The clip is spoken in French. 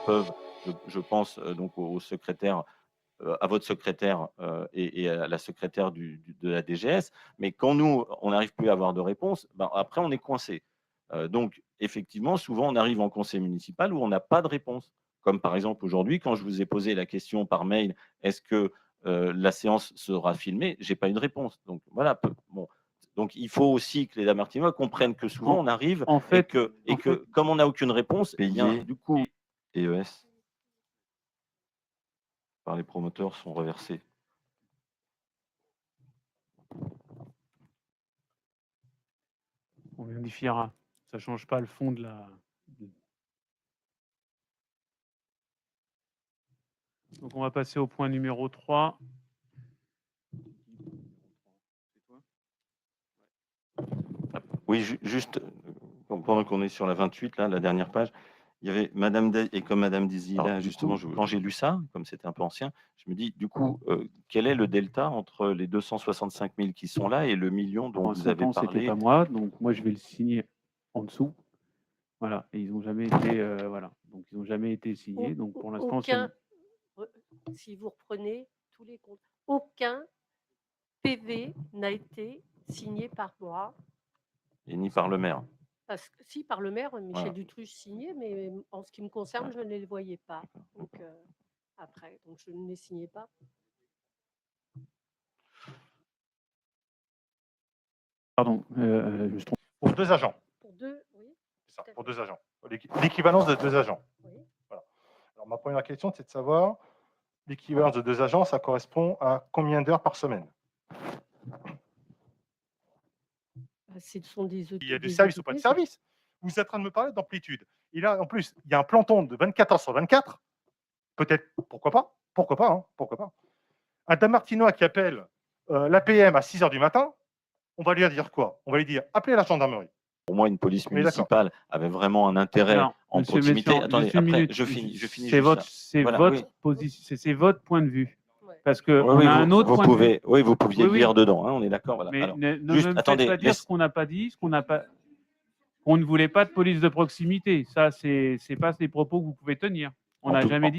peuvent, je pense, donc au secrétaire, à votre secrétaire, et à la secrétaire de la DGS. Mais quand nous, on n'arrive plus à avoir de réponse, ben, après on est coincé. Donc effectivement, souvent on arrive en conseil municipal où on n'a pas de réponse. Comme par exemple aujourd'hui, quand je vous ai posé la question par mail: «Est-ce que, la séance sera filmée?» J'ai pas eu de réponse. Donc voilà, bon, donc il faut aussi que les Lamartinois comprennent que souvent En on arrive en et fait que en fait comme on n'a aucune réponse, eh bien Payés du coup EES. par les promoteurs sont reversés. on vérifiera. Ça ne change pas le fond de la donc on va passer au point numéro 3. Oui, juste, pendant qu'on est sur la 28, là, la dernière page, il y avait madame Day et comme madame Désy Alors, là, du justement, coup quand j'ai lu ça, comme c'était un peu ancien, je me dis: «Du coup, quel est le delta entre les 265 000 qui sont là et le million dont En vous son avez temps, c'était parlé?» pas moi, donc moi je vais le signer en dessous. Voilà, et ils n'ont jamais été, voilà, donc ils n'ont jamais été signés, donc pour l'instant c'est Aucun, si vous reprenez tous les comptes, aucun PV n'a été signé par moi. Et ni par le maire. Parce que si, par le maire, Michel Voilà. Dutruche signé, mais en ce qui me concerne, Ouais. je ne les voyais pas. D'accord. Donc après, donc je ne les signais pas. pardon, je me trompe. Pour 2 agents. Pour deux, oui. C'est ça, pour 2 agents. L'équivalence de 2 agents. Oui. Voilà. Alors ma première question, c'est de savoir, l'équivalence de 2 agents, ça correspond à combien d'heures par semaine? Ce sont des Il y a du service ou pas de service. Vous êtes en train de me parler d'amplitude. Et là, en plus, il y a un planton de 24 heures sur 24. Peut-être, pourquoi pas? Pourquoi pas, hein? Pourquoi pas? Un Damartinois qui appelle l'APM à 6 heures du matin, on va lui dire quoi? On va lui dire: «Appelez la gendarmerie». Pour moi, une police On est d'accord. municipale avait vraiment un intérêt Alors, en monsieur proximité. Messiaen, Attendez, juste une après minute. je finis C'est juste votre, là. c'est Voilà, votre oui. position, c'est votre point de vue. Ouais. Parce Oui, qu'on oui, a un autre vous point de vue. pouvez, oui, vous pouviez Oui, le oui. lire dedans, hein, on est d'accord, voilà. Mais Alors, ne juste, me faites attendez, pas dire ce qu'on n'a pas dit, ce qu'on n'a pas. On ne voulait pas de police de proximité. Ça, c'est pas des propos que vous pouvez tenir. On En n'a tout- jamais dit.